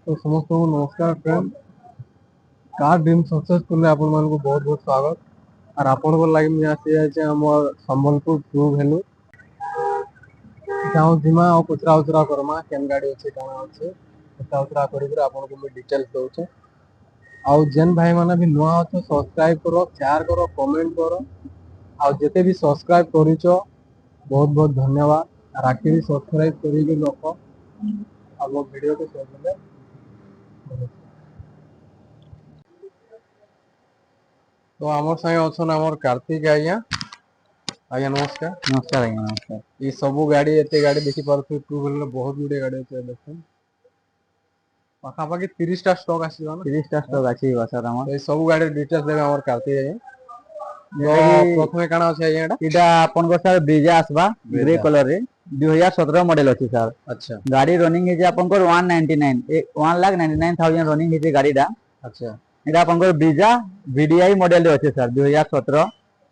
तो समस्त को नमस्कार फ्रेंड। कार ड्रीम सक्सेसफुल में आपण मानक बहुत बहुत स्वागत। और आपण को लाइव में आसी जाए हमर संबलपुर ट्रू वैल्यू गाँव जिमा और कुचरा उचरा करमा केन गाड़ी अच्छे कौन अच्छे कुचरा उचरा कर आपन को डिटेल्स दउचे। आउ जेन भाई माने भी नुआ अच्छो सब्सक्राइब करो, शेयर करो, कमेंट करो। आउ जेते भी सब्सक्राइब करिचो बहुत बहुत धन्यवाद। और आखिर भी सब्सक्राइब करी लोक अब वीडियो को शेयर तो आमर संगे अच्छन आमर कार्तिक आज्ञा आज्ञा नमस्कार। नमस्कार आज्ञा नमस्कार। ये सब गाड़ी एते गाड़ी देखि पारथु टू व्हीलर बहुत गुडे गाड़ी আছে দেখুন পাখাপাখি 30 টা স্টক আসিবা না 30 টা স্টক আছে বাসার আমার এই সব গাড়ির ডিটেইলস দেবে আমার কার্তিক আজ্ঞা। তো প্রথমে কানা আছে আজ্ঞা এটা আপন को सर ब्रिजा आसबा ग्रे कलर रे 2017 मॉडल अछि सर। अच्छा गाड़ी रनिंग है जे आपन को 199 1,99,000 रनिंग है जे गाड़ीडा। अच्छा एटा आपन को ब्रिजा वीडीआई मॉडल रे अछि सर 2017।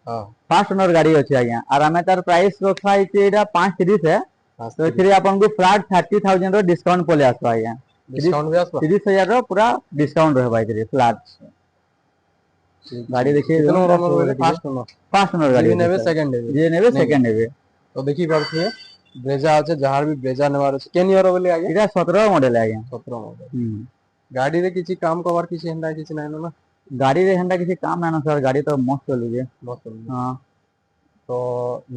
हां फर्स्ट ओनर गाड़ी अछि आज्ञा। और हमें तार प्राइस रखाई छै एटा 530 है। तो एथिरे आपन को फ्लैट 30,000 रो डिस्काउंट पले आसबा आज्ञा। डिस्काउंट भी आसबा 30,000 रो पूरा डिस्काउंट रहबा इधर फ्लैट। गाड़ी देखिए कितना ओनर होले फर्स्ट ओनर गाड़ी जी नेबे सेकंड नेबे जे नेबे सेकंड नेबे तो देखि पारथु ब्रेजा আছে जहार भी ब्रेजा नेवार আছে केन इयर बोले आगे एटा 17 मॉडल है आगे 17 मॉडल। गाड़ी रे किछि काम कवर किछि हेंडा किछि नै ना गाड़ी रे हेंडा किछि काम ना सर गाड़ी तो मस्त चलुजे मस्त हां। तो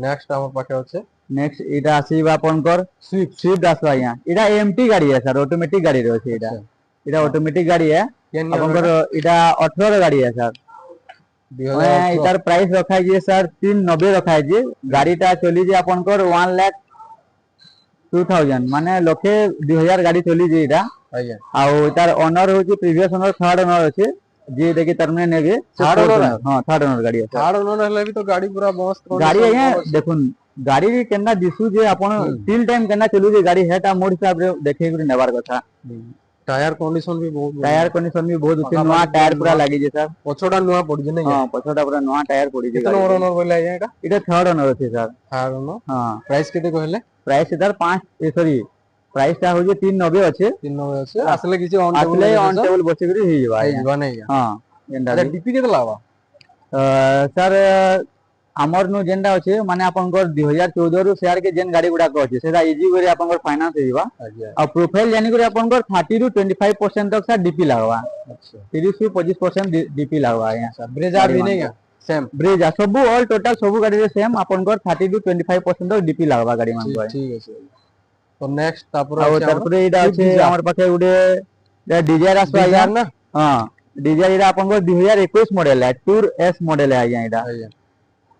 नेक्स्ट हमर पाखे আছে नेक्स्ट एटा आसीबा अपन कर स्विफ्ट आसबा आज्ञा। एटा एमटी गाड़ी है सर ऑटोमेटिक गाड़ी रे अछि एटा। एटा ऑटोमेटिक गाड़ी है अपन कर एटा 18 रो गाड़ी है सर। मैं इतार प्राइस रखाई जे सर 390 रखाई जे गाड़ीटा चली जे अपन कर 1,02,000 माने लखे 2000 गाड़ी चली जे इटा आज्ञा। आ इतार ओनर हो जे प्रीवियस ओनर थर्ड ओनर अछि जे देखि तरमे नेबे थर्ड ओनर हां थर्ड ओनर गाड़ी है सर। थर्ड ओनर हले भी तो गाड़ी पूरा मस्त गाड़ी आज्ञा देखुन गाड़ी केना दिसु जे अपन टिल टाइम केना चलु जे गाड़ी हेटा मोड हिसाब रे देखे गुरी नेबार कथा। टायर कंडीशन भी बहुत टायर कंडीशन भी बहुत अछि नवा टायर पूरा लागि जे सर पछोडा नवा पड़ जे नै हां पछोडा पूरा नवा टायर पड़ी जे कितना ओनर बोले आज्ञा एटा एटा थर्ड ओनर अछि सर। थर्ड ओनर हां प्राइस केते कहले प्राइस इधर 5 सॉरी प्राइस टा हो जे 390 अछि 390 अछि असले किछि ऑन टेबल बसे गुरी ही जबा हे जबा नै हां एंडा डीपी केते लावा सर हमर नु जेंडा अछि माने आपन को 2014 रु शेयर के जेन गाड़ी गुडा को अछि सेदा इजी करे आपन को फाइनेंस हेबा। आ प्रोफाइल जानि करे आपन को 30 रु 25% तक सर डीपी लागबा। अच्छा 30 रु 25% डीपी लागबा अच्छा ब्रेजा भी नै सेम ब्रेजा सब ऑल टोटल सब गाड़ी रे सेम आपन को 30 रु 25% तक डीपी लागबा गाड़ी मान को ठीक अछि। तो नेक्स्ट तापर आ तापर एडा अछि हमर पाखे गुडे डिजायर आसबा यार ना हां डिजायर आपन को 2021 मॉडल है टूर एस मॉडल है आज्ञा एडा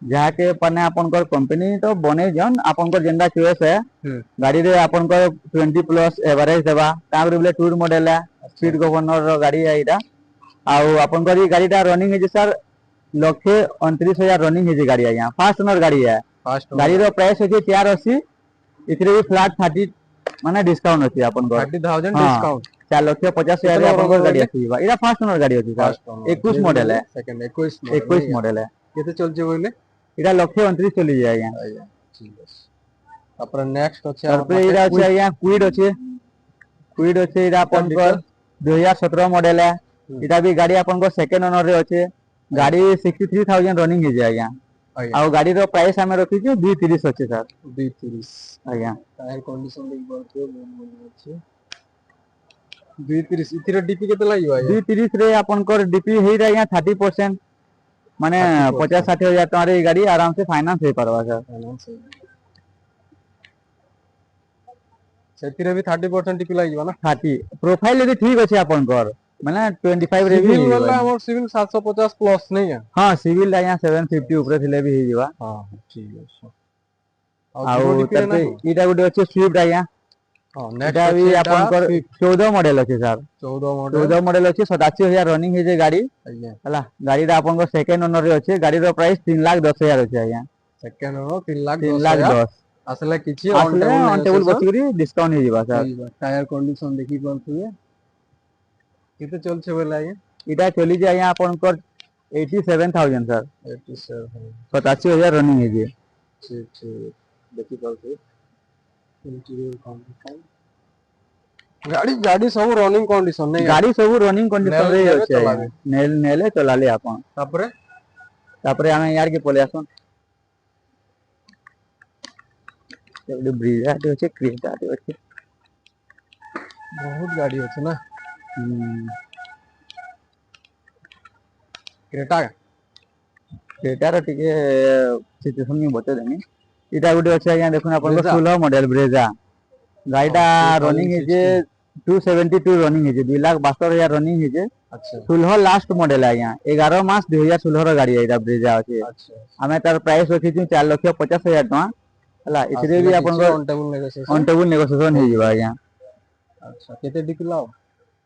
जहाँ के पने अपन को कंपनी तो बने जन अपन को जेंडा चॉइस है गाड़ी रे अपन को 20 प्लस एवरेज देबा तापर बोले टूर मॉडल है स्पीड गवर्नर रो गाड़ी है एडा। आ अपन को गाड़ीटा रनिंग है जे सर लखे 29,000 रनिंग है जे गाड़ी आज्ञा फर्स्ट ओनर गाड़ी है। गाड़ी रो प्राइस है 480 इथरे भी फ्लैट 30 माने डिस्काउंट अछि अपन को 30,000 डिस्काउंट 4,50,000 अपन को गाड़ी आसीबा एडा फर्स्ट ओनर गाड़ी अछि सर 21 मॉडल है सेकंड 21 मॉडल है केते चलजे बोले एटा लखे 29 चली जाय आज्ञा ठीक अछि। तापर नेक्स्ट अछि तापर एडा अछि आज्ञा क्विड अछि एडा अपन को 2017 मॉडल है एटा भी गाड़ी अपन को सेकंड ओनर रे अछि गाड़ी 63,000 रनिंग है जे आज्ञा। आ गाड़ी रो प्राइस हमें रखी छु 230 अछि सर 230 आज्ञा। टायर कंडीशन देख बहुत अछि 230 इथिरे डीपी केते लागियो आज्ञा 230 रे अपन को डीपी हेइ रे आज्ञा 30% माने 50-60 हजार तारे गाड़ी आराम से फाइनेंस हे परवा सर सेतिरे भी 30% डीपी लागियो ना 30 प्रोफाइल यदि ठीक अछि अपन कर माने 25 रे भी सिविल वाला हमर सिविल 750 प्लस नै है हां सिविल आज्ञा 750 ऊपर थिले भी हे जीवा हां ठीक अछि। आ तबे इटा गुटे अछि स्विफ्ट आज्ञा हां नेक्स्ट भी अपन कर 14 मॉडल अछि सर 14 मॉडल अछि 87,000 रनिंग है जे गाड़ी आज्ञा हला गाड़ी रा अपन को सेकंड ओनर रे अछि गाड़ी रो प्राइस 3,10,000 अछि आज्ञा सेकंड ओनर 3,10,000 असले किछि ऑन टेबल बसिकरी डिस्काउंट हे जीवा सर। टायर कंडीशन देखि परथुए केते चल छे बोले आज्ञा इटा चली जे आज्ञा अपन को 87,000 सर 87 87,000 रनिंग है जे ठीक देखि परथुए इंटीरियर कंडीशन गाड़ी गाड़ी सब रनिंग कंडीशन नहीं गाड़ी सब रनिंग कंडीशन रे नेले अछि चलाबे। नेले चलाले आपण तापरे तापरे आमे यार के पले आसन एबे ब्रिजा ते अछि क्रेटा ते अछि बहुत गाड़ी अछि ना हम्म क्रेटा क्रेटा रो टिके सिचुएशन में बते देनी इटा गुटे अछि आज्ञा देखुन आपण को ब्रेजा 16 मॉडल ब्रेजा गाड़ीटा रनिंग है जे 2016 272 रनिंग है जे 2,72,000 रनिंग है जे अच्छा 16 लास्ट मॉडल है आज्ञा 11 मास 2016 रो गाड़ी है इटा ब्रेजा अछि अच्छा आमे तार प्राइस रखी छु 4,50,000 टका हला इथिरे भी आसले आपण किछि को on table negotiation on table negotiation हो जिबा आज्ञा अच्छा केते डिकलाओ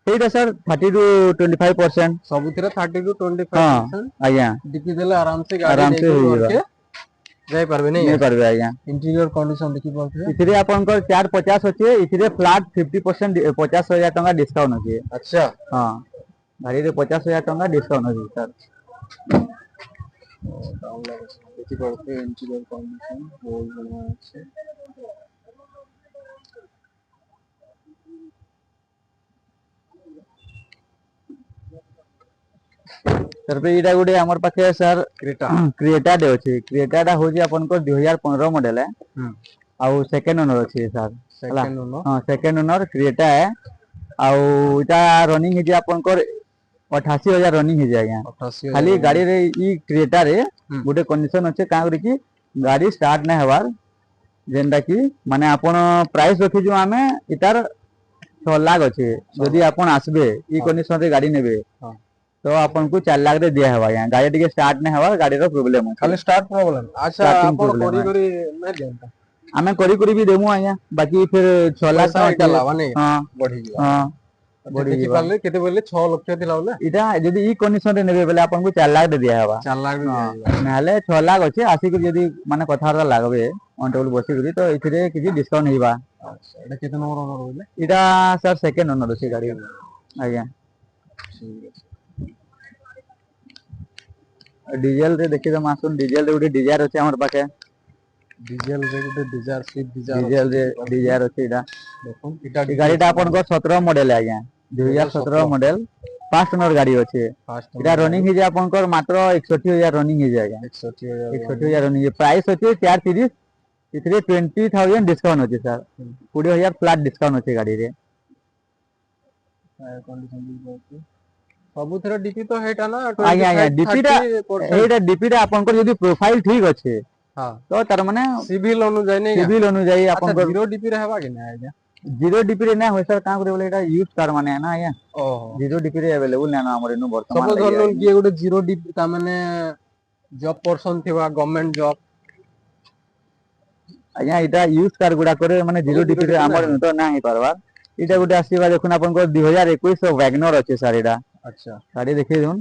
ସେଇଟା ସାର୍ 30 ରୁ 25%। ସବୁଥିରେ 30 ରୁ ହଁ 25% ଆଜ୍ଞା डिकी देले आराम से गाड़ी आराम से लेके घर ହେଇଯିବା के ଯାଇ ପାରିବେ ନାଇଁ ନେଇ ପାରିବେ ଆଜ୍ଞା इंटीरियर कंडीशन देखि पाउथे इथिरे ଆପଣଙ୍କର 450 ଅଛି इथिरे फ्लैट 50% 50,000 ଟଙ୍କା डिस्काउंट ଅଛି अच्छा ହଁ ଗାଡ଼ିରେ 50,000 ଟଙ୍କା डिस्काउंट ଅଛି ସାର୍ डाउन देखि पाउथे इंटीरियर कंडीशन बहुत बढ़िया আছে सर पे एटा गुटे हमर पाखे सर क्रेटा क्रिएटा डे अछि क्रिएटाटा होजी आपनको 2015 मॉडल है आउ सेकंड ओनर अछि सर हला सेकंड नो हां सेकंड ओनर क्रिएटा है आउ इटा रनिंग है जे आपनकर 88,000 रनिंग है जे आज्ञा 88,000 खाली गाड़ी रनिंग रे ई क्रिएटा रे गुटे कंडीशन अछि का करी कि गाड़ी स्टार्ट नै हवार जेंदा कि माने आपण प्राइस रखि जो आमे इतार 6 लाख अछि यदि आपण आसबे ई कंडीशन रे गाड़ी नेबे हां तो आपन को 4 लाख रे दिया हवा यहाँ गाड़ी टिके स्टार्ट नै हवा गाड़ी रो प्रॉब्लम अछि खाली स्टार्ट प्रॉब्लम अच्छा स्टार्टिंग आपण प्रॉब्लम करी है करी नै देंता आमे करी भी देमु आज्ञा बाकी फिर 6 लाख पैसा टका एटा छै लावा नै हां बढ़ी गया हां जे बढ़ी देखि ଯିବା पारले केते बोले 6 लाख थिला बोले इटा यदि ई कंडीशन रे नेबे बेले आपन को 4 लाख दे दिया हवा 4 लाख रे हां दिया जाएगा नाले 6 लाख अछि आसी के यदि माने कथा लागबे ऑन टेबल बसी करी तो इथिरे किछि डिस्काउंट हेबा अच्छा एटा केते नंबर ओनर बोले इटा सर सेकंड ओनर अछि गाड़ी आज्ञा ठीक अछि डीजल रे देखि त मासुन डीजल रे गुटे डिजार अछि हमर पाखे डीजल रे गुटे डिजार स्विफ्ट डिजार डीजल अछि रे देखि पाରୁथिबे डिजार अछि इटा देखुन इटा ए डिकी गाड़ीटा अछि आपनको 17 मॉडल है आज्ञा 2017 मॉडल फास्ट ओनर गाड़ी अछि फास्ट इटा ओनर गाड़ी रनिंग है जे आपनकर मात्र 61,000 रनिंग है जे आज्ञा 61,000 61,000 रनिंग प्राइस अछि 430 इथिरे 20,000 डिस्काउंट अछि सर 20,000 फ्लैट डिस्काउंट अछि गाड़ी रे टायर कंडीशन भी बहुत सबुथरे डिकी तो हेटा ना आज्ञा आज्ञा 25 डीपीटा 30% एटा डीपीटा आपनकर यदि प्रोफाइल ठीक अछि हां तो तार माने सिविल अनुଯାयी नहीं क्या सिविल अनुଯାयी अच्छा आपनकर जीरो डीपी रहबा कि ना आज्ञा जीरो डीपी रे ना होय सर का करे बोले एटा यूज कार माने है ना आज्ञा ओहो जीरो डीपी रे अवेलेबल ना ना हमर इनु वर्तमान सपोज लागि धरन आज्ञा किए गुटे जीरो डीपी ता माने जॉब पर्सन थिबा गवर्नमेंट जॉब आज्ञा इटा यूज कार गुडा करे माने जीरो बोले डीपी रे ना हमर है तो ना ही पारबा इटा ठीक गुटे आसीबा देखुन आपनकर 2021 रो वैगनर अछि सर एटा अच्छा गाड़ी देखि दुन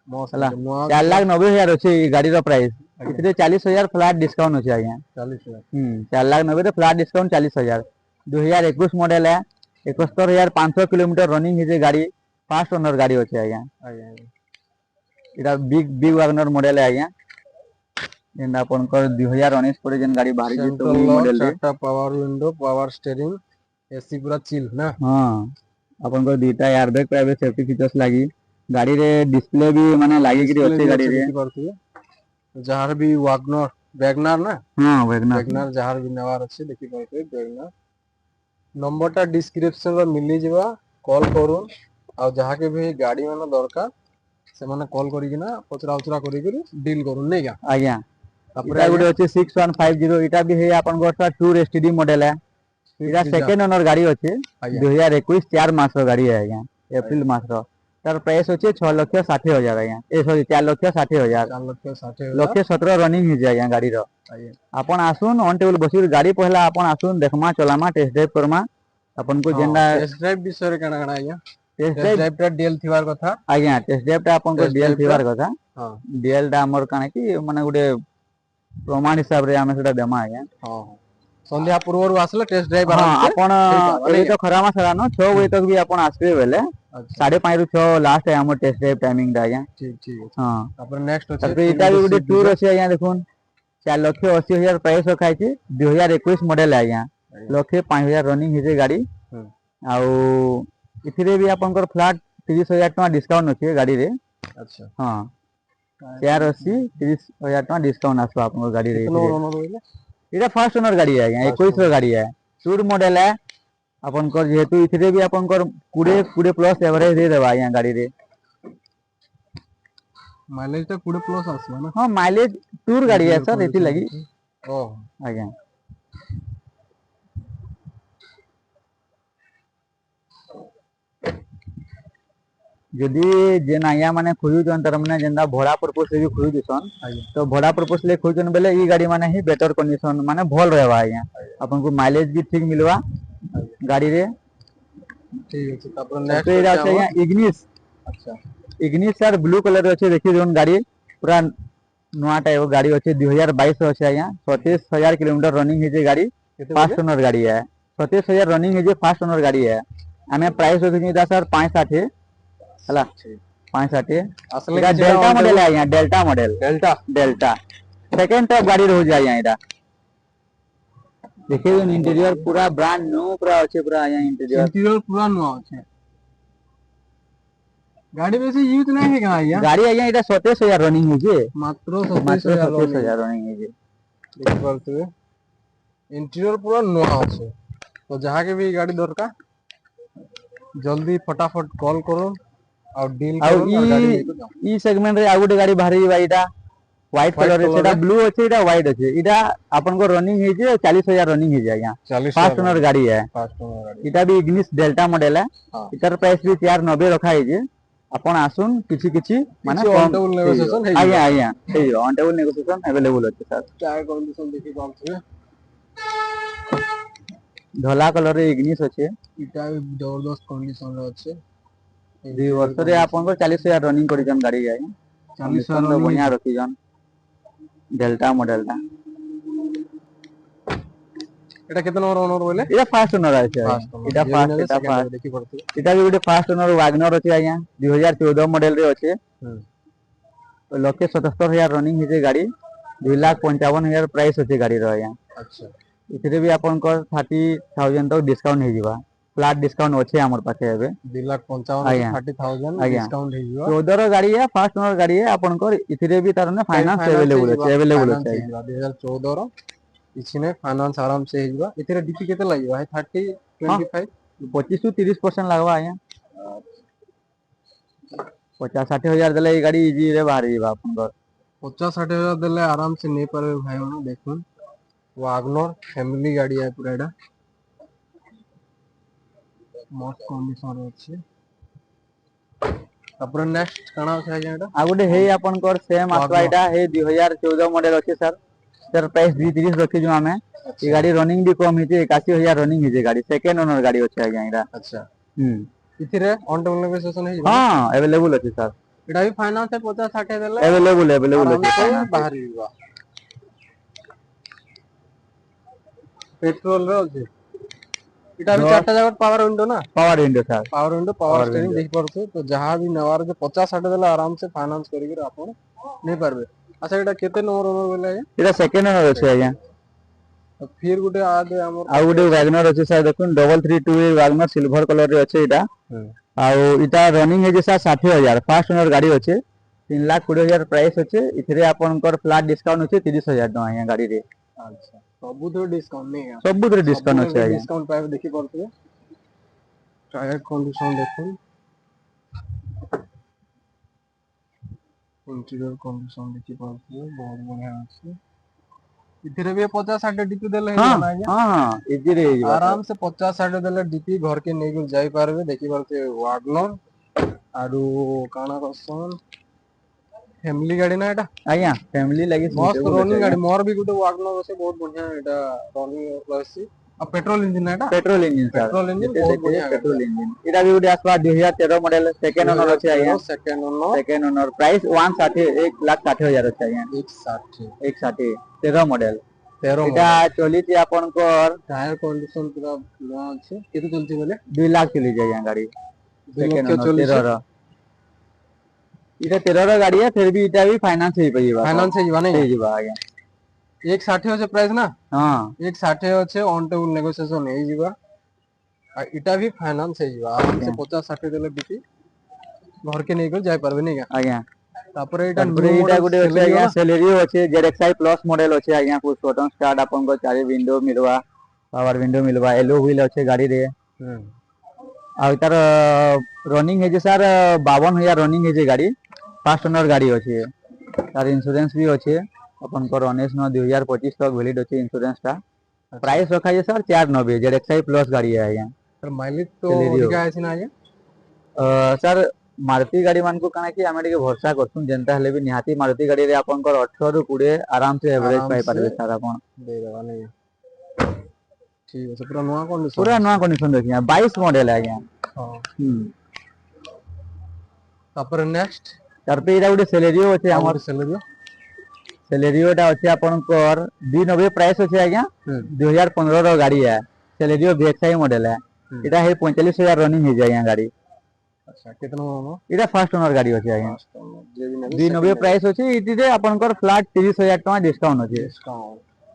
मस्त हला है नुआ 4,90,000 अछि ई गाड़ी रो प्राइस आज्ञा इथिरे 40,000 फ्लैट डिस्काउंट अछि आज्ञा 40,000 4,90,000 रे फ्लैट डिस्काउंट 40,000 2021 मॉडल है 71,500 किलोमीटर रनिंग है जे गाड़ी फास्ट ओनर गाड़ी अछि आज्ञा आज्ञा इटा बिग वैगनर मॉडल है आज्ञा जेन आपनकर 2019 ପରେ जेन गाड़ी बाहरी जे तो सेंट्रल ई लॉक मॉडल रे चारटा power window power steering AC पूरा चिल ना हां आपनकर दुटा एयरबैग प्राइवेट सेफ्टी फीचर्स लागि गाड़ी रे डिस्प्ले भी माने लागि कि डिस्प्ले अछि भी गाड़ी रे देखि पारुथिबे जहार भी वागनर वैगनर ना हां वैगनर वैगनर जहार भी नेवार अछि देखि पारुथिबे वैगनर नंबरटा डिस्क्रिप्शन रे मिलि जिबा कॉल करूम आ जहा के भी गाड़ी माने दरकार से माने कॉल करी कि ना पचरा उचरा करी करी डील करू नै का आज्ञा तापरे इटा आज्ञा गुटे अछि 6150 इटा भी है आपनकर सर टूर एसटीडी मॉडल है स्विफ्ट इटा डिजायर सेकंड ओनर गाड़ी अछि आज्ञा 2021 4 मास रो गाड़ी है आज्ञा एप्रिल आज्ञा मास रो तार प्राइस अछि 6,60,000 आज्ञा ए सॉरी 4,60,000 4,60,000 लक्षे 17 रनिंग है जे आज्ञा गाड़ी रो आज्ञा आपण आसुन ऑन टेबल बसी गाड़ी पहला आपण आसुन देखमा चलामा टेस्ट ड्राइव करमा अपन को हां जेंडा टेस्ट ड्राइव विषय काना काना आज्ञा टेस्ट टेस्ट ड्राइव ड्राइव टा डीएल थिबार कथा आज्ञा टेस्ट ड्राइव टा अपन को टेस्ट डीएल ड्राइव टा थिबार कथा हां डीएल टा हमर काने कि माने गुटे प्रमाण हिसाब रे आमे सेटा देमा आज्ञा हां संध्या पूर्व आसले टेस्ट ड्राइव हां आराम से आपण हेई पाबा एबे नै तो खरा मास हेलानो 6 बजे तक भी आपण आसबे बेले अच्छा 5:30 ରୁ 6 लास्ट है हमर टेस्ट ड्राइव टाइमिंग दा आज्ञा ठीक ठीक है हां तापर नेक्स्ट अछि तापर 3 इटा गुटे भी गुटे स्विफ्ट टूर डिजायर अछि आज्ञा देखुन 4,80,000 प्राइस रखा है 2021 मॉडल है आज्ञा आज्ञा लक्षे 5,000 रनिंग है जे गाड़ी ଆଉ ଏଥିରେ ବି ଆପଣଙ୍କର ଫ୍ଲାଟ୍ 30,000 ଟଙ୍କା ଡିସକାଉଣ୍ଟ ଅଛି ଗାଡ଼ିରେ। अच्छा ହଁ ଚେୟାର ଅଛି 30,000 ଟଙ୍କା ଡିସକାଉଣ୍ଟ ଆସିବ ଆପଣଙ୍କ ଗାଡ଼ିରେ। कितना ओनर होइले ଏଇଟା ଫାର୍ଷ୍ଟ ଓନର ଗାଡ଼ି ଆଜ୍ଞା, 21 ର ଗାଡ଼ି है ଟୁର ମଡେଲ है ଆପଣଙ୍କର। ଯେହେତୁ ଏଥିରେ ବି ଆପଣଙ୍କର 20 ପ୍ଲସ ଏଭରେଜ ଦେଇଦେବା ଆଜ୍ଞା ଗାଡ଼ିରେ। माइलेज तो 20 प्लस आसबा ना। ହଁ ମାଇଲେଜ ଟୁର ଗାଡ଼ି है सर ଏଥି ଲାଗି ओ ଆଜ୍ଞା। ଯଦି ଯେନ୍ ଆଜ୍ଞା ମାନେ ଖୋଜୁଛନ୍ ତାର ମାନେ ଯେନ୍ତା ଭଡ଼ା ପର୍ପୋଜ ରେ ବି ଖୋଜୁଛନ୍ आଜ୍ଞा ତ ଭଡ଼ା ପର୍ପୋଜ ରେ ଖୋଜୁଛନ୍ ବେଲେ ଇ ଗାଡ଼ି ମାନେ ହିଁ ବେଟର କଣ୍ଡିସନ ମାନେ ଭଲ ରହିବା ଆଜ୍ଞା। ଆପଣଙ୍କୁ ମାଇଲେଜ ବି ଠିକ ମିଲବା ଗାଡ଼ିରେ। ठीक ଅଛି। ତାପରେ ତାପରେ ନେକ୍ସଟ ଏଇଟା ଅଛି ଅଛି ଆମର ଆଜ୍ଞା ଇଗ୍ନିସ। अच्छा ଇଗ୍ନିସ ସାର୍ ବ୍ଲୁ କଲର ଅଛି ଦେଖି ଦିଅନ୍ ଗାଡ଼ି ପୁରା ନୂଆ ଟାଇପ ଗାଡ଼ି ଅଛି 2022 ଅଛି ଆଜ୍ଞା। 37,000 किलोमीटर रनिंग ହେଇଛି ଗାଡ଼ି। କେତେ ଫାର୍ଷ୍ଟ ବୋଇଲେ ଓନର ଗାଡ଼ି है 37,000 रनिंग ହେଇଛି ଫାର୍ଷ୍ଟ ଓନର ଗାଡ଼ି है। ଆମେ ପ୍ରାଇସ୍ ରଖିଛୁ ଏଇଟା ସାର୍ 560 ହେଲା 560। असले ଏଇଟା किछिटा ଡେଲ୍ଟା ऑन ମଡେଲ टेबल ଆଜ୍ଞା, delta model. Delta delta second top ଗାଡ଼ି ରହୁଛି ଆଜ୍ଞା ଏଇଟା। ଦେଖିବେ ଇଣ୍ଟେରିୟର ପୁରା ବ୍ରାଣ୍ଡ ନ୍ୟू ପୁରା ଅଛି ପୁରା ଆଜ୍ଞା ଇଣ୍ଟେରିୟର। इंटीरियर पूरा नुआ ଅଛି। गाड़ी बेसी यूज नहीं है क्या आया ଗାଡ଼ି ଆଜ୍ଞା ଏଇଟା 27,000 ରନିଂ ହେଇଛି। मात्र ମାତ୍ର 27,000 27,000 ରନିଂ ହେଇଛି। ଦେଖିପାରୁଥିବେ इंटीरियर पूरा नुआ ଅଛି। तो जहाँ के भी गाड़ी दरकार जल्दी फटाफट कॉल करो और डील ଆଉ करो और गाड़ी लेके जाओ। ଇ ସେଗମେଣ୍ଟ ରେ ଆଉ ଗୋଟେ ଗାଡ଼ି ବାହାରି ଯିବା ଏଇଟା ହ୍ୱାଇଟ व्हाइट କଲର ରେ। कलर ସେଟା रे ବ୍ଲୁ ଅଛି ଏଇଟା ହ୍ୱାଇଟ ଅଛି। ଏଇଟା ଆପଣଙ୍କ ରନିଂ ହେଇଛି 40,000 ରନିଂ ହେଇଛି ଆଜ୍ଞା। 40,000 ଫାର୍ଷ୍ଟ ଓନର ଗାଡ଼ି है। फास्ट ओनर गाड़ी ଏଇଟା ବି ଇଗ୍ନିସ ଡେଲ୍ଟା ମଡେଲ है। हाँ ଏଟାର ପ୍ରାଇସ୍ ବି 490 ରଖା ହେଇଛି। ଆପଣ ଆସୁନ କିଛି ମାନେ କିଛି କମ ଅନ୍ टेबल ହେଇଯିବ। नेगोशिएशन ହେଇଯିବ। ଆଜ୍ଞା ଆଜ୍ଞା ହେଇଯିବ। ଅନ୍ ଟେବୁଲ ନେଗୋସିଏସନ अवेलेबल ଅଛି ସାର୍। टायर कंडीशन देखि पाରୁଥିବେ। ଧଲା କଲର ରେ ଇଗ୍ନିସ ଅଛି। ଇଟା ବି ଜବରଦସ୍ତ କଣ୍ଡିସନ ରେ ଅଛି। 2 इंटीरियर ବର୍ଷରେ कंडीशन ଆପଣଙ୍କର 40,000 ରନିଂ କରିଛନ୍ ଗାଡ଼ି ଆଜ୍ଞା। 40,000 କଣ୍ଡିସନ ତ रनिंग ବଢିଆ ହେଇଛି। ରଖିଛନ୍ ଡେଲ୍ଟା ମଡେଲ ଟା। ଏଟା କେତେ ନମ୍ବର ଓନର ବୋଇଲେ ଏଇଟା ଫାର୍ଷ୍ଟ ଓନର ଅଛି ଆଜ୍ଞା। फास्ट ओनर ଏଇଟା ये भी ଫାର୍ଷ୍ଟ नहीं ଏଇଟା सेकंड ଫାର୍ଷ୍ଟ। है देखि पारुथिବେ। ଏଇଟା ବି ଗୋଟେ ଫାର୍ଷ୍ଟ ଓନର ୱାଗନର ଅଛି ଆଜ୍ଞା 2014 ମଡେଲ ରେ ଅଛି। ହୁଁ 1,77,000 ରନିଂ ହେଇଛି ଗାଡ଼ି। 2,55,000 ପ୍ରାଇସ୍ ଅଛି ଗାଡ଼ିର ଆଜ୍ଞା। अच्छा ଏଥିରେ ବି ଆପଣଙ୍କର 30,000 ତक ଡିସକାଉଣ୍ଟ ହେଇଯିବ। फ्लैट डिस्काउंट ଅଛି ଆମର ପାଖେ ଏବେ। 2,55,000 ରୁ ଆଜ୍ଞା 30,000 ଆଜ୍ଞା डिस्काउंट ହେଇଯିବ। 14 ର ଗାଡ଼ି है ଫାର୍ଷ୍ଟ ଓନର ଗାଡ଼ି है ଆପଣଙ୍କର। ଏଥିରେ ବି ତାର ମାନେ ଏଟା ବି ଫାଇନାନ୍ସ ଫାଇନାନ୍ସ अवेलेबल ହେଇଯିବ ଅଛି अवेलेबल ଅଛି ଫାଇନାନ୍ସ ଆଜ୍ଞା। ହେଇଯିବ 2014 ର କିଛି ନାହିଁ ଫାଇନାନ୍ସ ଆରାମ ସେ ହେଇଯିବ। ଏଥିରେ ଡିପି କେତେ ଲାଗିବ ଭାଇ 30 ହଁ 25 25 ରୁ 30% ଲାଗବା ଆଜ୍ଞା। 50-60 ହଜାର ଦେଲେ ଏଇ ଗାଡ଼ି ଇଜି ରେ ବାହାରି ଯିବା ଆପଣଙ୍କର। 50-60 हज़ार देले आराम से नहीं पारे भाई माने देखुन वागनर फैमिली गाड़ी है पूरा एटा मस्त कंडीशन रे अछि। तापर नेक्स्ट काना छै आज्ञा एटा ଆଉ ଗୋଟେ ହେଇ ଆପଣଙ୍କର ସେମ୍ ଆସିବା वागनर ଏଇଟା ହେଇ 2014 ମଡେଲ ଅଛି ସାର୍। ତାର ପ୍ରାଇସ୍ 230 ରଖିଛୁ ଆମେ। ଏ अच्छा ଗାଡ଼ି ରନିଂ ବି କମ ହେଇଛି 81,000 ରନିଂ ହେଇଛି ଗାଡ଼ି। ସେକେଣ୍ଡ ଓନର ଗାଡ଼ି ଅଛି ଆଜ୍ଞା ଏଇଟା। अच्छा ହୁଁ इथिरे ऑन टेबल नेगोशिएशन ହେଇଯିବ ହଁ ନା अवेलेबल ଅଛି ସାର୍। एटा भी फाइनांस 50-60 देले अवेलेबल आराम ଅଛି से फाइनान्स। बाहर ଯିବା। पेट्रोल रे अछि। एटा भी चारटा जगह पावर विंडो ना पावर विंडो सार पावर विंडो पावर स्टीयरिंग देखि पारुथे। तो जहां भी नवार के 50-60 देले आराम से फाइनांस करिक आपण नहीं पारबे। अच्छा एटा केते नंबर ओनर बोले आज्ञा ଏଇଟା ସେକେଣ୍ଡ ଓନର ଅଛି ଆଜ୍ଞା। तो फिर गुटे आदे हमर ଆଉ पाखे ଗୋଟେ अछि। ୱାଗନର ଅଛି ସାର୍ ଦେଖୁନ୍ 332 ୱାଗନର ସିଲଭର କଲର ରେ ଅଛି ଏଇଟା। ଆଉ ଏଇଟା ରନିଂ ହେଇଛି ସାର୍ 60,000 ଫାର୍ଷ୍ଟ ଓନର ଗାଡ଼ି ଅଛି। 3,20,000 ପ୍ରାଇସ୍ ଅଛି। ଏଥିରେ ଆପଣଙ୍କର ଫ୍ଲାଟ ଡିସକାଉଣ୍ଟ ଅଛି 30,000 ଟଙ୍କା ଆଜ୍ଞା ଗାଡ଼ିରେ। अच्छा सबुठे डिस्काउंट नहीं है ସବୁଥିରେ ଡିସକାଉଣ୍ଟ ଅଛି सबुठे ଆଜ୍ଞା। डिस्काउंट पाए देखि पारुथिबे। टायर कंडीशन देखुन इंटीरियर कंडीशन देखि पारुथिबे बहुत बढ़िया अछि। इथिरे भी 50-60 डीपी देले ହଁ ହେଇଯିବ ना आज्ञा ହଁ ହଁ ଇଜିରେ ହେଇଯିବା ସାର୍। आराम से 50-60 देले डीपी घर के नेइक जाई पारबे देखि पारुथिबे वागनर आरु काना करसन फैमिली गाड़ी ना एटा ଆଜ୍ଞା ଫ୍ୟାମିଲି ଲାଗି मस्त ସୁଇଟେबल ଅଛି रनिंग ଆଜ୍ଞା। गाड़ी मोर भी गुटे वागनर अछि बहुत बढ़िया एटा रनिंग अछि। आ पेट्रोल इंजन ना एटा पेट्रोल इंजिन सार पेट्रोल इंजन ଯେତେ बहुत ଦେଖିବେ बढ़िया गाड़ी पेट्रोल इंजिन। ଏଇଟା ବି ଗୋଟେ ଆସିବା 2013 ମଡେଲ ସେକେଣ୍ଡ ଓନର ଅଛି ଆଜ୍ଞା। 2013 second owner second owner price 160 1,60,000 ଅଛି ଆଜ୍ଞା। 160 160 13 ମଡେଲ 13 ଏଇଟା मॉडल ଚଲିଛି ଆପଣଙ୍କର टायर कंडीशन पूरा नया अछि केते चलछि बोले 2 लाख चलिଛି ଆଜ୍ଞା ଗାଡ଼ି। 2 ସେକେଣ୍ଡ ଲକ୍ଷ ଓନର ଚଲିଛି 13 ର ଏଇଟା 13 ର ଗାଡ଼ି ଫିर ବି ଏଇଟା ବି फाइनांस ହେଇପାରିବା ସାର୍ फाइनांस ହେଇଯିବା नहीं ହେଇଯିବ ଆଜ୍ଞା। 160 ଅଛି प्राइस ना ହଁ 160 ଅଛି ऑन टेबल नेगोशिएशन ହେଇଯିବା। इटा भी फाइनेंस है जीवा आराम से 50-60 देले बिकी घर के नहीं जाय परबे नहीं का आज्ञा तापर एटा तारपरे एटा गुटे अछि आज्ञा सेलेरियो अछि जेरेक्साई प्लस मॉडल अछि आज्ञा कुछ बटन स्टार्ट आपन को चारि विंडो मिलवा पावर विंडो मिलवा एलो व्हील अछि गाड़ी रे आ तार रनिंग है जे सर 52,000 रनिंग है जे गाड़ी फास्ट ओनर गाड़ी अछि तार इंश्योरेंस भी अछि अपन को 19/9/2025 तक वैलिड अछि इंश्योरेंस का प्राइस रखा है सर 490 जेरेक्साई प्लस गाड़ी है आज्ञा सर माइलेज तो अधिका आछि ना आज्ञा सर मारुति गाड़ी मान को काना कि आमे भरोसा करछुन जेंता हले भी निहाती मारुति गाड़ी रे आपन को 18 रु 20 आराम से एवरेज पाई पारबे सर आपन दे देबा नहीं ठीक है पूरा नवा कंडीशन देखिया 22 मॉडल है आज्ञा हां तापर नेक्स्ट तारपे इरा गुटे सेलेरियो अछि हमर सेलेरियो टा अछि आपन को 290 प्राइस अछि आज्ञा 2015 रो गाड़ी है सेलेरियो बीएक्सआई मॉडल है इटा है 45,000 रनिंग है आज्ञा गाड़ी अच्छा कितना होनो इटा फास्ट ओनर गाड़ी अछि आज्ञा 290 प्राइस अछि इति रे आपन को फ्लैट 30,000 टका डिस्काउंट अछि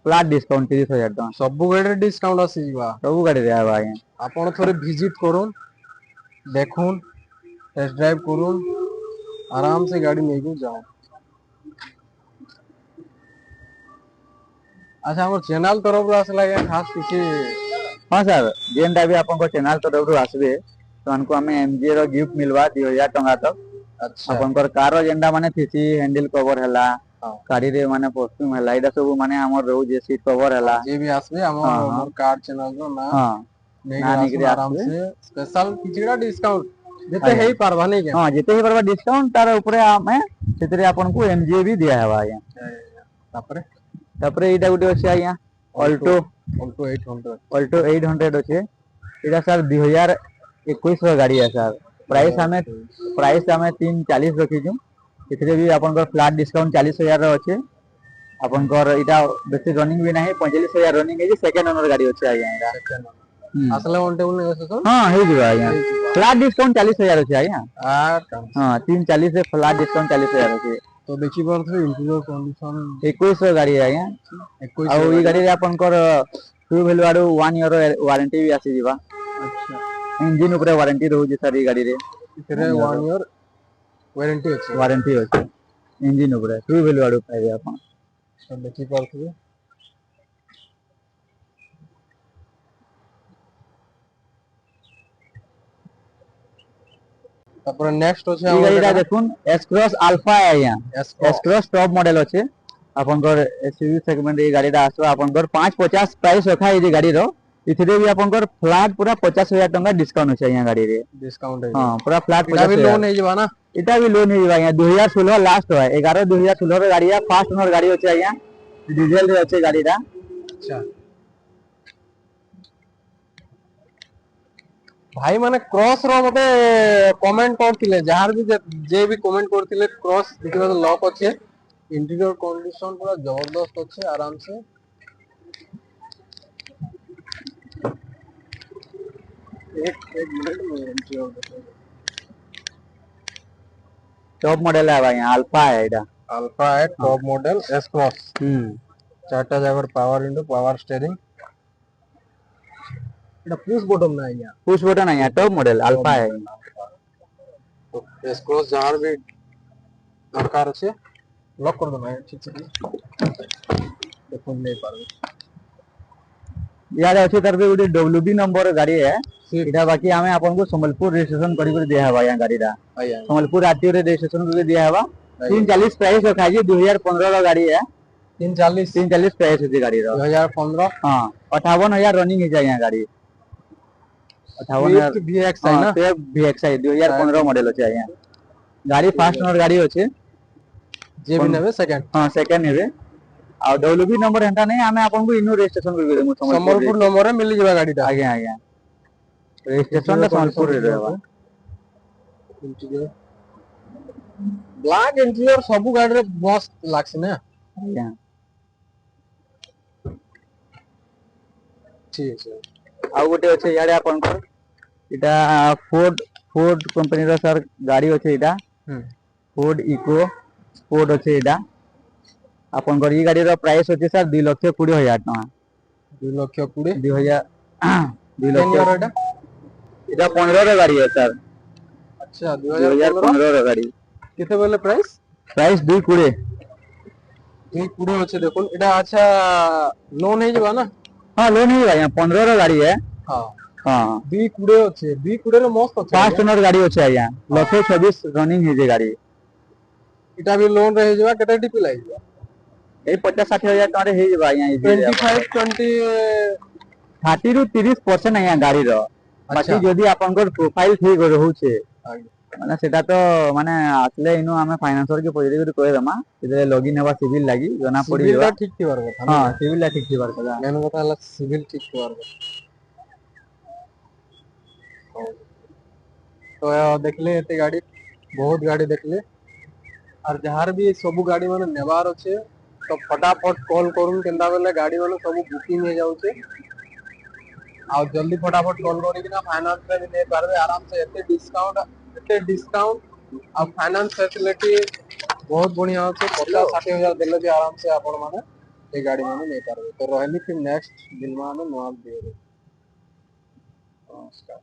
फ्लैट डिस्काउंट 30,000 टका सब गाड़ी रे डिस्काउंट आसी जीवा सब गाड़ी रे आबा आज्ञा आपन थोड़े विजिट करूँ देखून टेस्ट ड्राइव करूँ आराम से गाड़ी लेके जाओ अच्छा हमर चैनल तरफ आसला या खास किसी हां सर जेनटा भी आपन को चैनल तरफ आसबे तो अनको हमें एमजी रो गिफ्ट मिलवा 2000 टका तक अच्छा आपन को कार रो जेनटा माने थीसी हैंडल कवर हला गाड़ी रे माने कॉस्ट्यूम हला इदा सब माने हमर रहू जे सीट कवर हला जे भी आसबे हमर कार चैनल रो ना ना निकरे आराम से स्पेशल किछड़ा डिस्काउंट जेते हेई पारबा नहीं के हां जेते हेई पारबा डिस्काउंट तार ऊपर हमें सेतरे आपन को एमजी भी दिया हवा आज्ञा तापरे तापरे इटा गुटे अछि आज्ञा ऑल्टो 800 अछि इटा सर 2021 रो गाड़ी है सर प्राइस हमें 340 रखी छु इथरे भी आपन को फ्लैट डिस्काउंट 40,000 रो अछि आपन को इटा बेसी रनिंग भी नहीं 45,000 रनिंग है सेकंड ओनर गाड़ी अछि आज्ञा इटा असला वन टेबल नहीं सर हां हे दिबा आज्ञा फ्लैट डिस्काउंट 40,000 अछि आज्ञा हां 340 से फ्लैट डिस्काउंट 40,000 अछि तो देखि बार से इंटीरियर कंडीशन 21 रो गाड़ी है आज्ञा 21 आ ई गाड़ी रे आपन को टू व्हील वाडू 1 ईयर वारंटी भी आसी जीवा अच्छा इंजन ऊपर वारंटी रहू जे सर ई गाड़ी रे इतरे 1 ईयर वारंटी अछि इंजन ऊपर टू व्हील वाडू पाइबे आपन सब देखि पारथि तापर नेक्स्ट अछि ई गाड़ी रा देखुन एस क्रॉस अल्फा है आज्ञा एस क्रॉस टॉप मॉडल अछि आपन को एसयूवी सेगमेंट ई गाड़ी रा आसबा आपन को 550 प्राइस रखा है ई गाड़ी रो इथरे भी आपन को फ्लैट पूरा 50,000 टका डिस्काउंट अछि यहाँ गाड़ी रे डिस्काउंट है हां पूरा फ्लैट 50,000 भी लोन है जीवा ना इटा भी लोन है जीवा यहाँ 2016 लास्ट है 11 2016 रो गाड़ी है फास्ट ओनर गाड़ी अछि यहाँ डीजल रे अछि गाड़ी रा अच्छा भाई माने क्रॉस रो मते कमेंट करथिले जहार भी जे भी कमेंट करथिले क्रॉस देखिबा लॉक अछि इंटीरियर कंडीशन पूरा जबरदस्त अछि आराम से एक मिनट टॉप मॉडल है भाई अल्फा है इटा अल्फा है टॉप मॉडल एस क्रॉस चारटा जगह पावर विंडो पावर स्टीयरिंग इटा पुश बटन ना है पुश बटन है टॉप मॉडल अल्फा है तो एस क्रॉस जहार भी दरकार अछि लॉक कर दो भाई ठीक से देखो नहीं पारबे यार अछि तरबे उडी डब्ल्यूडी नंबर गाड़ी है इटा बाकी हमें आपन को संबलपुर रजिस्ट्रेशन करी कर दिया हवा यहाँ गाड़ी रा संबलपुर आरटीओ रे रजिस्ट्रेशन कर दिया हवा 340 प्राइस रखा है 2015 रा गाड़ी है 340 प्राइस है गाड़ी रा 2015 हां 58,000 रनिंग है यहाँ गाड़ी 58,000 VXI ना VXI 2015 मॉडल अछि यहाँ गाड़ी फास्ट ओनर गाड़ी अछि जे भी नेबे सेकंड हां सेकंड नेबे आ डब्ल्यूबी नंबर हेंता नहीं हमें आपन को इनो रजिस्ट्रेशन कर देमु संबलपुर नंबर रे मिल जेबा गाड़ी ता आज्ञा आज्ञा रजिस्ट्रेशन रे संबलपुर रे रहबा इंटीरियर ब्लैक इंटीरियर सब गाड़ी रे मस्त लागछ ना आज्ञा ठीक है आ गोटे अछि याडे आपन को इटा फोर्ड कंपनी रो सर गाड़ी अछि इटा फोर्ड इको स्पोर्ट अछि इटा आपन को ई गाड़ी रो प्राइस अछि सर 2,20,000 टका 2,20,000 2 लाख 2 लाख এটা 15 ର ଗାଡି है सर अच्छा 2015 2015 ର ଗାଡି केते बेले प्राइस प्राइस 220 220 ଅଛି देखो एटा अच्छा लोन हे जबा ना हाँ लोन ही भाई 15 ର ଗାଡି है हां हाँ 220 ଅଛି 220 ରେ मस्त ଅଛି 5 ଟନର ଗାଡି ଅଛି ଆଜ୍ଞା ଲକ୍ଷେ 26 ରନିଂ ହେଇଛି ଗାଡି ଏଟା ବି ଲୋନ ରେ ହେଇଯିବା କେତେ टिपी ଲାଗିବା ଏଇ 50-60 ହଜାର ଟଙ୍କାରେ ହେଇଯିବ ଆଜ୍ଞା ଇଜିଲି 25 20 30 ରୁ 30% ଆଜ୍ଞା ଗାଡିର ବାକି अच्छा ଯଦି ଆପଣଙ୍କର ପ୍ରୋଫାଇଲ ଠିକ ରହୁଛେ ଆଜ୍ଞା ମାନେ ସେଟା ତ ମାନେ ଆସିଲେ ଇନୁ ଆମେ ଫାଇନାନ୍ସର କି ପଚାରିକି କହିଦେମା ସେଥିରେ ଲଗିନ ହେବା ସିଭିଲ ଲାଗି ଜଣା सिविल ପଡିଯିବା ଟା ठीक थिबार କଥା ହଁ ସିଭିଲ ଟା ଠିକ ଥିବାର କଥା मेन କଥା ହେଲା सिविल ठीक थिबार କଥା तो देखले एते गाड़ी बहुत गाड़ी देखले और जहार भी सब गाड़ी माने नेबार अच्छे तो फटाफट कॉल करूँ केनता बेले गाड़ी माने सब बुकिंग हो जाउछे आ जल्दी फटाफट कॉल करी कि ना फाइनेंस में भी ले पारबे आराम से एते डिस्काउंट आ फाइनेंस फैसिलिटी बहुत बढ़िया होचे 50-60 हजार देले भी आराम से आपण माने ये गाड़ी माने ले पारबे तो रहली फिर नेक्स्ट दिन माने नोआब दिए नमस्कार